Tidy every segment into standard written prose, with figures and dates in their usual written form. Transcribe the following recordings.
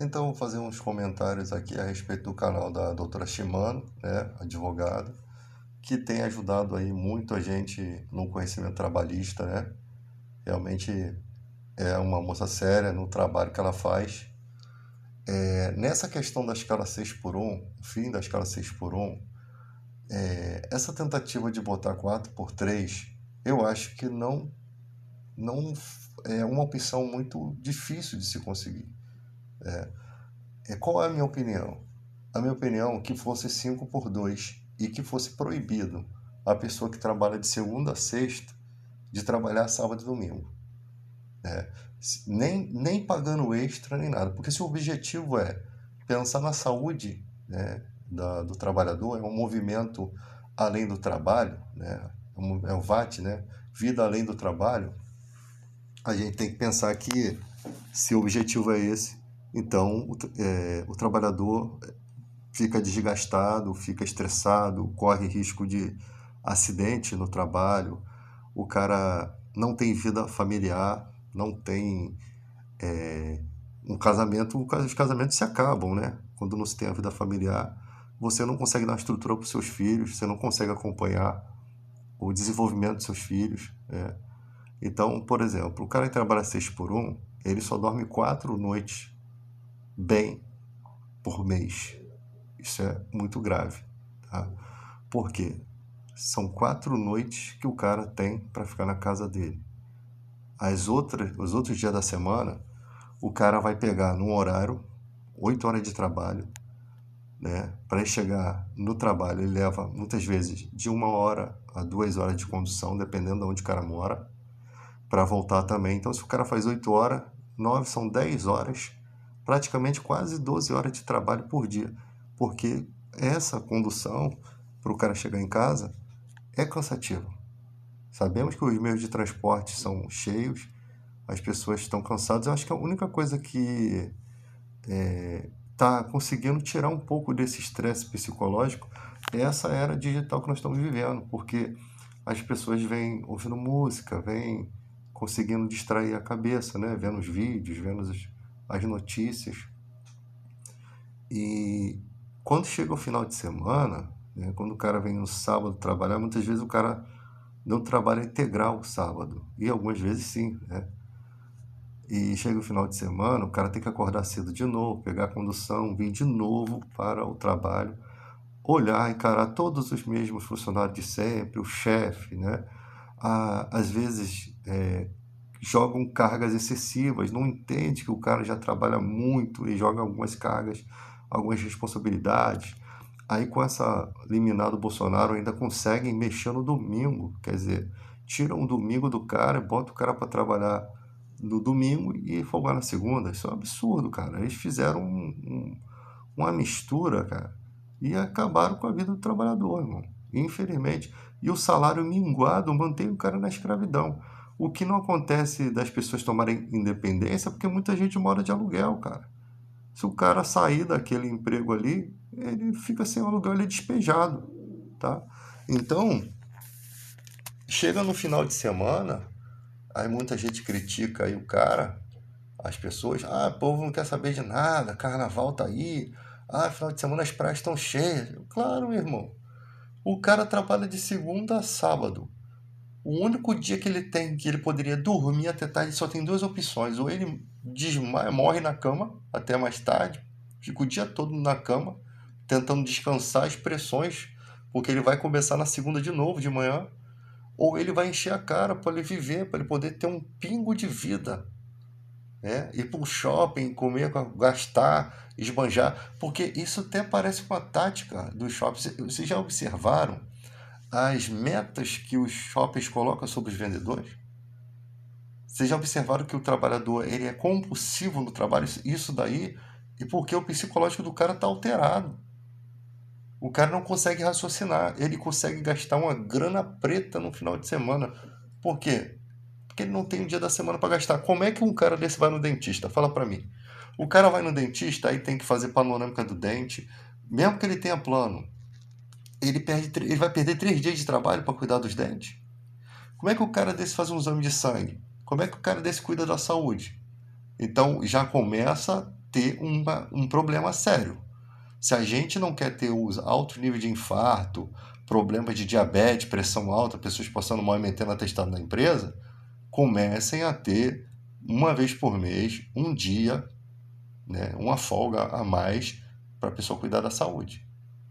Então, vou fazer uns comentários aqui a respeito do canal da doutora Shimano, né, advogada, que tem ajudado aí muito a gente no conhecimento trabalhista, né? Realmente é uma moça séria no trabalho que ela faz. Nessa questão da escala 6 por um, fim da escala 6 por um, essa tentativa de botar 4 por 3, eu acho que não é uma opção muito difícil de se conseguir. Qual é a minha opinião? A minha opinião é que fosse 5 por 2 e que fosse proibido a pessoa que trabalha de segunda a sexta de trabalhar sábado e domingo. Nem pagando extra nem nada. Porque se o objetivo é pensar na saúde, né, do trabalhador, é um movimento além do trabalho, né, é o VAT, né, vida além do trabalho, a gente tem que pensar que se o objetivo é esse, então o trabalhador fica desgastado, fica estressado, corre risco de acidente no trabalho, o cara não tem vida familiar, não tem um casamento, os casamentos se acabam, né? Quando não se tem a vida familiar, você não consegue dar uma estrutura para os seus filhos, você não consegue acompanhar o desenvolvimento dos seus filhos, né? Então, por exemplo, o cara que trabalha 6 por um, ele só dorme 4 noites bem por mês. Isso é muito grave, tá? Por quê? São 4 noites que o cara tem para ficar na casa dele. Os outros dias da semana, o cara vai pegar num horário, 8 horas de trabalho, né? Para ele chegar no trabalho, ele leva muitas vezes de 1 hora a 2 horas de condução, dependendo de onde o cara mora, para voltar também. Então, se o cara faz 8 horas, 9 são 10 horas, praticamente quase 12 horas de trabalho por dia. Porque essa condução, para o cara chegar em casa, é cansativa. Sabemos que os meios de transporte são cheios, as pessoas estão cansadas. Eu acho que a única coisa que está conseguindo tirar um pouco desse estresse psicológico é essa era digital que nós estamos vivendo, porque as pessoas vêm ouvindo música, vêm conseguindo distrair a cabeça, né? Vendo os vídeos, vendo as notícias. E quando chega o final de semana, né, quando o cara vem no sábado trabalhar, muitas vezes o cara não trabalha integral o sábado, e algumas vezes sim, né? E chega o final de semana, o cara tem que acordar cedo de novo, pegar a condução, vir de novo para o trabalho, olhar, encarar todos os mesmos funcionários de sempre, o chefe, né? Às vezes jogam cargas excessivas, não entende que o cara já trabalha muito e joga algumas cargas, algumas responsabilidades. Aí com essa liminar do Bolsonaro ainda conseguem mexer no domingo, quer dizer, tiram o domingo do cara e botam o cara para trabalhar no domingo e folgar na segunda. Isso é um absurdo, cara. Eles fizeram uma mistura, cara, e acabaram com a vida do trabalhador, irmão. Infelizmente. E o salário minguado mantém o cara na escravidão. O que não acontece das pessoas tomarem independência é porque muita gente mora de aluguel, cara. Se o cara sair daquele emprego ali, ele fica sem aluguel, ele é despejado, tá? Então, chega no final de semana, aí muita gente critica aí o cara, as pessoas, o povo não quer saber de nada, carnaval tá aí, final de semana as praias estão cheias. Claro, meu irmão, o cara trabalha de segunda a sábado. O único dia que ele tem, que ele poderia dormir até tarde, só tem duas opções. Ou ele desmaia, morre na cama até mais tarde, fica o dia todo na cama, tentando descansar as pressões, porque ele vai começar na segunda de novo, de manhã. Ou ele vai encher a cara para ele viver, para ele poder ter um pingo de vida, né? Ir para o shopping, comer, gastar, esbanjar. Porque isso até parece uma tática dos shoppings. Vocês já observaram as metas que os shoppings colocam sobre os vendedores? Vocês já observaram que o trabalhador ele é compulsivo no trabalho? Isso daí e porque o psicológico do cara está alterado. O cara não consegue raciocinar. Ele consegue gastar uma grana preta no final de semana. Por quê? Porque ele não tem um dia da semana para gastar. Como é que um cara desse vai no dentista? Fala para mim. O cara vai no dentista, aí tem que fazer panorâmica do dente. Mesmo que ele tenha plano, ele vai perder 3 dias de trabalho para cuidar dos dentes? Como é que o cara desse faz exame de sangue? Como é que o cara desse cuida da saúde? Então já começa ter um problema sério. Se a gente não quer ter alto nível de infarto, problemas de diabetes, pressão alta, pessoas passando mal e metendo atestado na empresa, comecem a ter, uma vez por mês, um dia, né, uma folga a mais para a pessoa cuidar da saúde.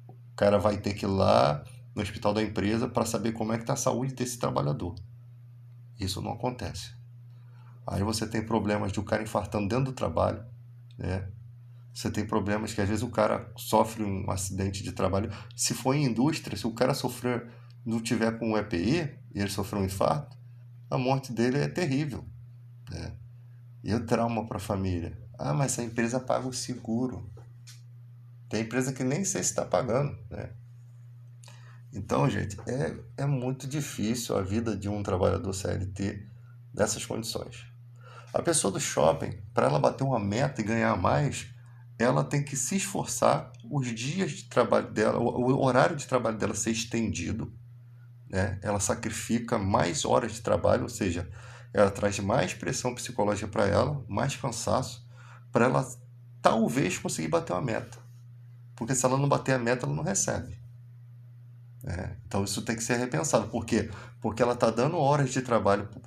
O cara vai ter que ir lá no hospital da empresa para saber como é que está a saúde desse trabalhador. Isso não acontece. Aí você tem problemas de o cara infartando dentro do trabalho, né? Você tem problemas que às vezes o cara sofre um acidente de trabalho. Se for em indústria, se o cara sofrer, não tiver com um EPI e ele sofrer um infarto, a morte dele é terrível, né? E o trauma para a família. Ah, mas a empresa paga o seguro. Tem empresa que nem sei se está pagando, né? Então, gente, é muito difícil a vida de um trabalhador CLT nessas condições. A pessoa do shopping, para ela bater uma meta e ganhar mais, ela tem que se esforçar, os dias de trabalho dela, o horário de trabalho dela ser estendido, né? Ela sacrifica mais horas de trabalho, ou seja, ela traz mais pressão psicológica para ela, mais cansaço, para ela talvez conseguir bater uma meta. Porque se ela não bater a meta, ela não recebe. Então isso tem que ser repensado. Por quê? Porque ela está dando horas de trabalho para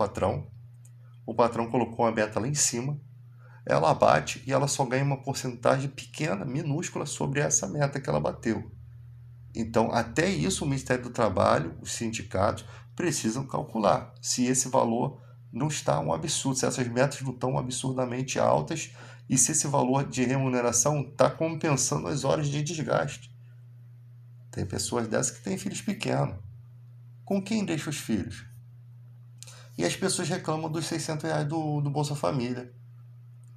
o patrão colocou uma meta lá em cima, ela bate e ela só ganha uma porcentagem pequena, minúscula, sobre essa meta que ela bateu. Então, até isso, o Ministério do Trabalho, os sindicatos, precisam calcular se esse valor não está um absurdo, se essas metas não estão absurdamente altas e se esse valor de remuneração está compensando as horas de desgaste. Tem pessoas dessas que têm filhos pequenos. Com quem deixa os filhos? E as pessoas reclamam dos R$ 600 do Bolsa Família.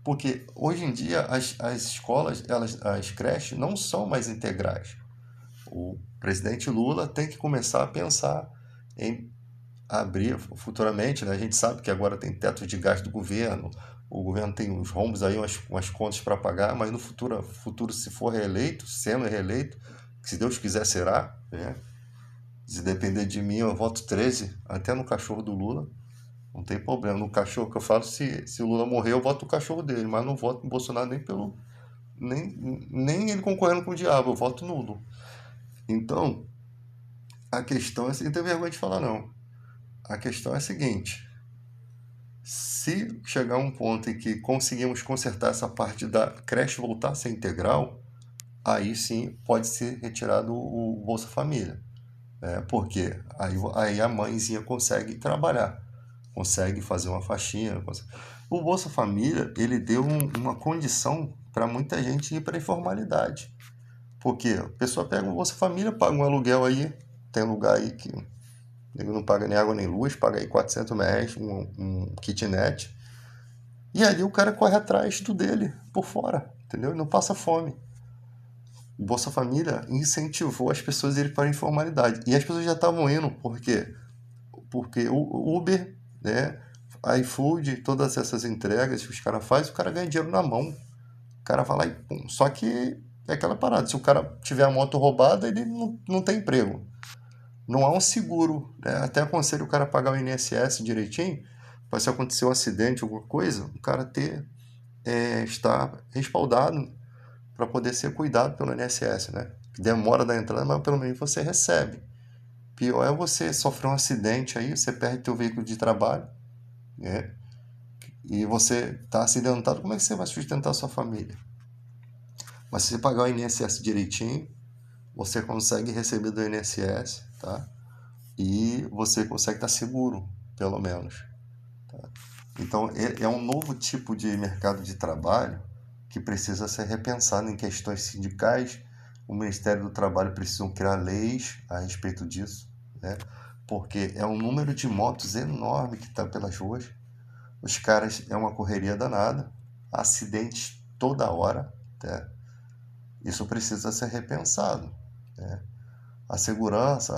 Porque hoje em dia as escolas, as creches, não são mais integrais. O presidente Lula tem que começar a pensar em abrir futuramente, né? A gente sabe que agora tem teto de gasto do governo, o governo tem uns rombos aí, umas contas para pagar, mas no futuro, se for reeleito, sendo reeleito, se Deus quiser será, né? Se depender de mim, eu voto 13, até no cachorro do Lula. Não tem problema. No cachorro que eu falo, se o Lula morrer, eu voto no cachorro dele, mas não voto no Bolsonaro nem ele concorrendo com o diabo, eu voto nulo. Então, a questão é, não tem vergonha de falar não. A questão é a seguinte: se chegar a um ponto em que conseguimos consertar essa parte da creche voltar a ser integral, aí sim pode ser retirado o Bolsa Família. Porque aí a mãezinha consegue trabalhar, consegue fazer uma faxina. O Bolsa Família, ele deu uma condição para muita gente ir para a informalidade. Porque a pessoa pega o Bolsa Família, paga um aluguel aí, tem lugar aí que ele não paga nem água nem luz, paga aí R$ 400, um kitnet, e ali o cara corre atrás do dele, por fora, entendeu? E não passa fome. O Bolsa Família incentivou as pessoas a irem para a informalidade. E as pessoas já estavam indo, por quê? Porque o Uber, né, iFood, todas essas entregas que os caras fazem, o cara ganha dinheiro na mão. O cara vai lá e pum. Só que é aquela parada, se o cara tiver a moto roubada, ele não tem emprego. Não há um seguro, né? Até aconselho o cara a pagar o INSS direitinho, para se acontecer um acidente, alguma coisa, o cara estar respaldado para poder ser cuidado pelo INSS, né? Demora da entrada, mas pelo menos você recebe. Pior é você sofrer um acidente aí, você perde teu veículo de trabalho, né? E você está acidentado, como é que você vai sustentar a sua família? Mas se você pagar o INSS direitinho, você consegue receber do INSS, tá? E você consegue estar seguro, pelo menos. Tá? Então, é um novo tipo de mercado de trabalho que precisa ser repensado em questões sindicais. O Ministério do Trabalho precisa criar leis a respeito disso, né? Porque é um número de motos enorme que está pelas ruas. Os caras, é uma correria danada, acidentes toda hora, né? Isso precisa ser repensado, né? A segurança,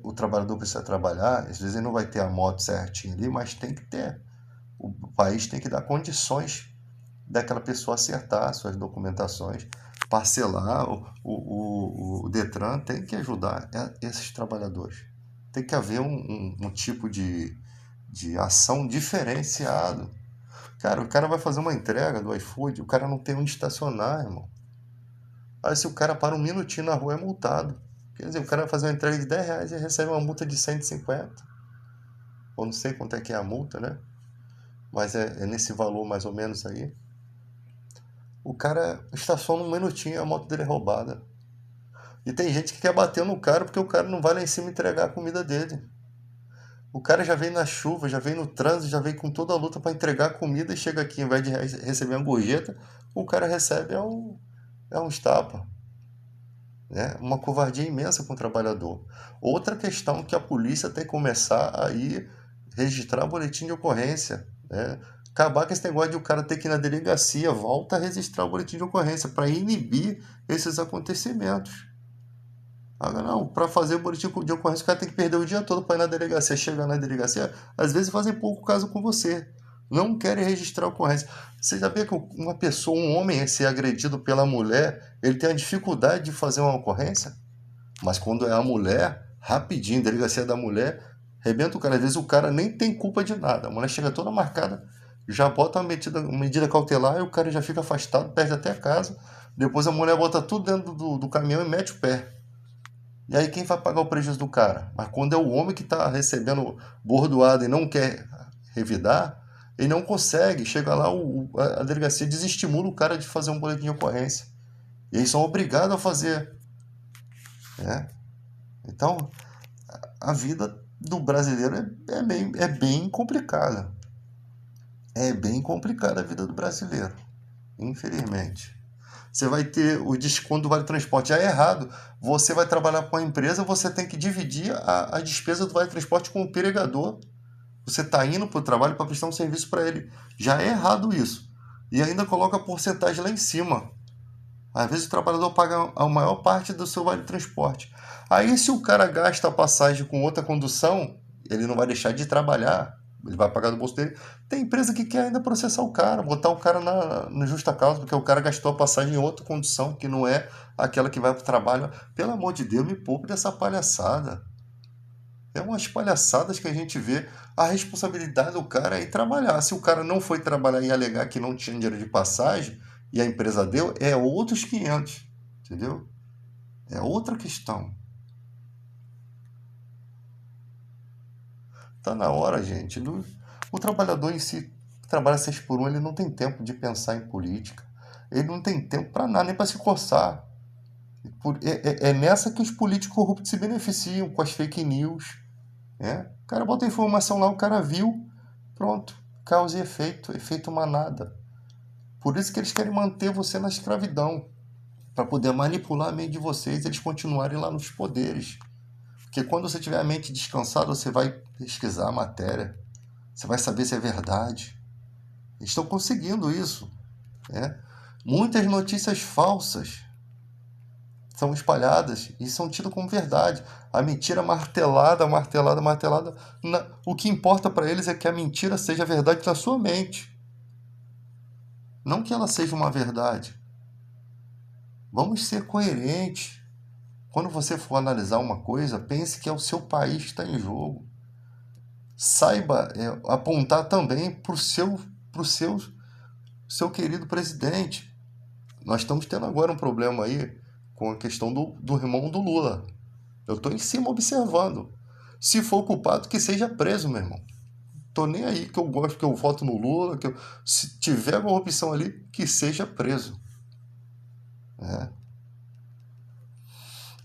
o trabalhador precisa trabalhar, às vezes ele não vai ter a moto certinha ali, mas tem que ter. O país tem que dar condições daquela pessoa acertar suas documentações, parcelar, o Detran tem que ajudar esses trabalhadores. Tem que haver um tipo de ação diferenciado, Cara, o cara vai fazer uma entrega do iFood, o cara não tem onde estacionar, irmão. Aí se o cara para um minutinho na rua é multado. Quer dizer, o cara vai fazer uma entrega de R$ 10 e recebe uma multa de 150. Ou não sei quanto é que é a multa, né? Mas é nesse valor mais ou menos aí. O cara estaciona um minutinho e a moto dele é roubada. E tem gente que quer bater no cara porque o cara não vai lá em cima entregar a comida dele. O cara já vem na chuva, já vem no trânsito, já vem com toda a luta para entregar a comida e chega aqui, ao invés de receber uma gorjeta, o cara recebe é um estapa. Né? Uma covardia imensa com o trabalhador. Outra questão que a polícia tem que começar a ir registrar boletim de ocorrência. Né? Acabar com esse negócio de o cara ter que ir na delegacia, volta a registrar o boletim de ocorrência para inibir esses acontecimentos. Agora não, para fazer o boletim de ocorrência, o cara tem que perder o dia todo para ir na delegacia. Chegar na delegacia, às vezes fazem pouco caso com você. Não querem registrar a ocorrência. Você sabia que uma pessoa, um homem, ser agredido pela mulher, ele tem a dificuldade de fazer uma ocorrência? Mas quando é a mulher, rapidinho, delegacia da mulher, rebenta o cara. Às vezes o cara nem tem culpa de nada. A mulher chega toda marcada, já bota uma medida cautelar e o cara já fica afastado, perde até a casa. Depois a mulher bota tudo dentro do caminhão e mete o pé. E aí quem vai pagar o prejuízo do cara? Mas quando é o homem que está recebendo bordoado e não quer revidar, ele não consegue. Chega lá, a delegacia desestimula o cara de fazer um boletim de ocorrência. E eles são obrigados a fazer. Né? Então, a vida do brasileiro é bem complicada. É bem complicada a vida do brasileiro, infelizmente. Você vai ter o desconto do Vale Transporte. Já é errado. Você vai trabalhar com a empresa, você tem que dividir a despesa do Vale Transporte com o empregador. Você está indo para o trabalho para prestar um serviço para ele. Já é errado isso. E ainda coloca a porcentagem lá em cima. Às vezes o trabalhador paga a maior parte do seu Vale Transporte. Aí se o cara gasta a passagem com outra condução, ele não vai deixar de trabalhar. Ele vai pagar do bolso dele. Tem empresa que quer ainda processar o cara, botar o cara na justa causa, porque o cara gastou a passagem em outra condição, que não é aquela que vai para o trabalho. Pelo amor de Deus, me poupe dessa palhaçada. É umas palhaçadas que a gente vê. A responsabilidade do cara é ir trabalhar. Se o cara não foi trabalhar e alegar que não tinha dinheiro de passagem e a empresa deu, é outros 500. Entendeu? É outra questão. Tá na hora, gente. O trabalhador em si, que trabalha 6 por 1, ele não tem tempo de pensar em política. Ele não tem tempo para nada, nem para se coçar. É nessa que os políticos corruptos se beneficiam, com as fake news. Né? O cara bota a informação lá, o cara viu, pronto. Causa e efeito manada. Por isso que eles querem manter você na escravidão. Para poder manipular a mente de vocês e eles continuarem lá nos poderes. Porque quando você tiver a mente descansada, você vai pesquisar a matéria. Você vai saber se é verdade. Eles estão conseguindo isso. Né? Muitas notícias falsas são espalhadas e são tidas como verdade. A mentira martelada, martelada, martelada. O que importa para eles é que a mentira seja verdade na sua mente. Não que ela seja uma verdade. Vamos ser coerentes. Quando você for analisar uma coisa, pense que é o seu país que está em jogo. Saiba apontar também para o seu querido presidente. Nós estamos tendo agora um problema aí com a questão do irmão do Lula. Eu estou em cima observando. Se for culpado, que seja preso, meu irmão. Tô nem aí que eu gosto, que eu voto no Lula, se tiver corrupção ali, que seja preso. Né?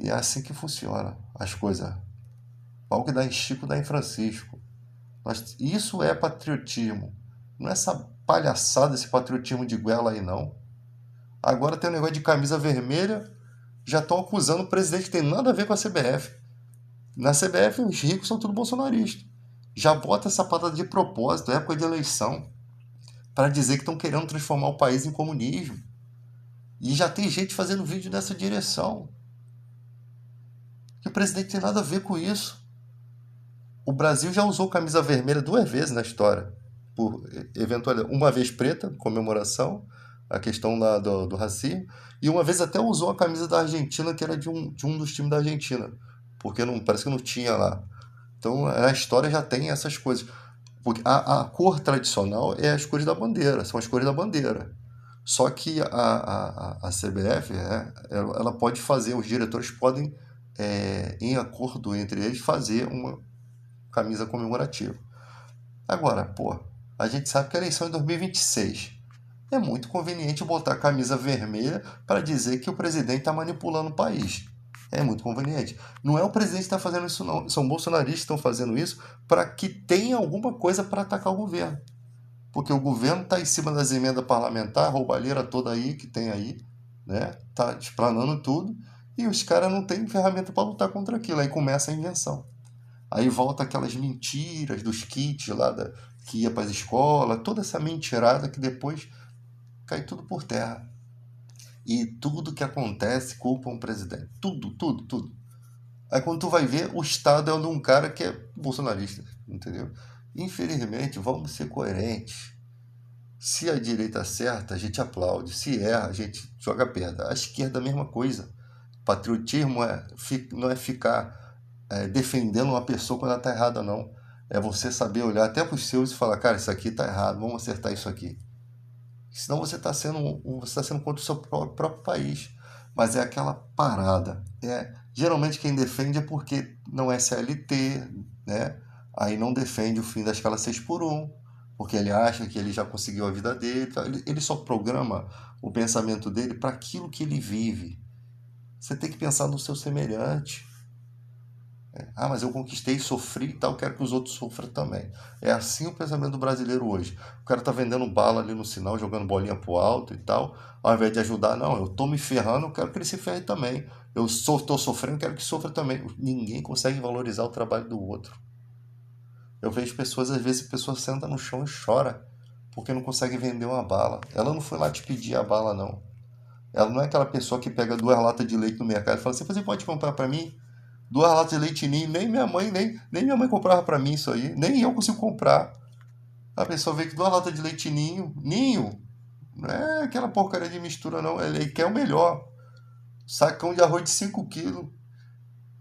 E é assim que funciona as coisas. Pau que dá em Chico, dá em Francisco. Isso é patriotismo. Não é essa palhaçada, esse patriotismo de goela aí, não. Agora tem um negócio de camisa vermelha, já estão acusando o presidente que tem nada a ver com a CBF. Na CBF, os ricos são tudo bolsonaristas. Já bota essa parada de propósito, época de eleição, para dizer que estão querendo transformar o país em comunismo. E já tem gente fazendo vídeo nessa direção. Que o presidente tem nada a ver com isso. O Brasil já usou camisa vermelha 2 vezes na história. Por eventualidade, uma vez preta, comemoração, a questão lá do racismo, e uma vez até usou a camisa da Argentina, que era de um dos times da Argentina, porque parece que não tinha lá. Então a história já tem essas coisas. Porque a cor tradicional é as cores da bandeira, são as cores da bandeira. Só que a CBF, ela pode fazer, os diretores podem, em acordo entre eles, fazer uma camisa comemorativa. Agora, pô, a gente sabe que a eleição é em 2026. É muito conveniente botar a camisa vermelha para dizer que o presidente está manipulando o país. É muito conveniente. Não é o presidente que está fazendo isso, não. São bolsonaristas que estão fazendo isso para que tenha alguma coisa para atacar o governo. Porque o governo está em cima das emendas parlamentares, a roubalheira toda aí que tem aí, né? Tá explanando tudo. E os caras não têm ferramenta para lutar contra aquilo. Aí começa a invenção. Aí volta aquelas mentiras dos kits lá que ia para as escolas, toda essa mentirada que depois cai tudo por terra. E tudo que acontece culpa um presidente. Tudo, tudo, tudo. Aí quando tu vai ver, o Estado é de um cara que é bolsonarista, entendeu? Infelizmente, vamos ser coerentes. Se a direita acerta, a gente aplaude. Se erra, a gente joga pedra. A esquerda é a mesma coisa. Patriotismo não é ficar defendendo uma pessoa quando ela está errada, não. É você saber olhar até para os seus e falar, cara, isso aqui está errado, vamos acertar isso aqui. Senão você tá sendo contra o seu próprio país. Mas é aquela parada. Geralmente quem defende é porque não é CLT, né? Aí não defende o fim da escala 6 por 1, porque ele acha que ele já conseguiu a vida dele. Ele só programa o pensamento dele para aquilo que ele vive. Você tem que pensar no seu semelhante. Mas eu conquistei, sofri e tal, quero que os outros sofram também. É assim o pensamento do brasileiro hoje. O cara tá vendendo bala ali no sinal, jogando bolinha pro alto e tal, ao invés de ajudar, não, eu tô me ferrando, eu quero que ele se ferre também. Tô sofrendo, quero que sofra também. Ninguém consegue valorizar o trabalho do outro. Eu vejo pessoas, às vezes, a pessoa senta no chão e chora porque não consegue vender uma bala. Ela não foi lá te pedir a bala, não. Ela não é aquela pessoa que pega 2 latas de leite no mercado e fala assim, você pode comprar para mim? 2 latas de leite ninho, nem minha mãe comprava para mim isso aí, nem eu consigo comprar. A pessoa vê que 2 latas de leite ninho, não é aquela porcaria de mistura não, ele quer o melhor. Sacão de arroz de 5 quilos,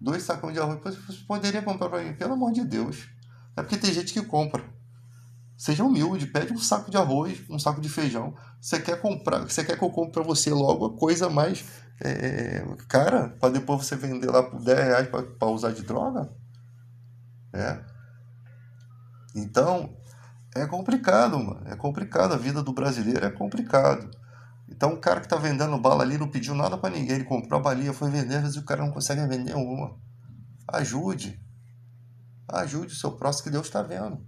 2 sacões de arroz, você poderia comprar para mim, pelo amor de Deus. É porque tem gente que compra. Seja humilde, pede um saco de arroz, um saco de feijão. Você quer comprar, você quer que eu compre para você logo a coisa mais cara, para depois você vender lá por R$ 10 para usar de droga? É. Então, é complicado, mano. É complicado. A vida do brasileiro é complicado. Então, o cara que tá vendendo bala ali não pediu nada para ninguém. Ele comprou a balinha, foi vender, às vezes o cara não consegue vender uma. Ajude. Ajude o seu próximo que Deus está vendo.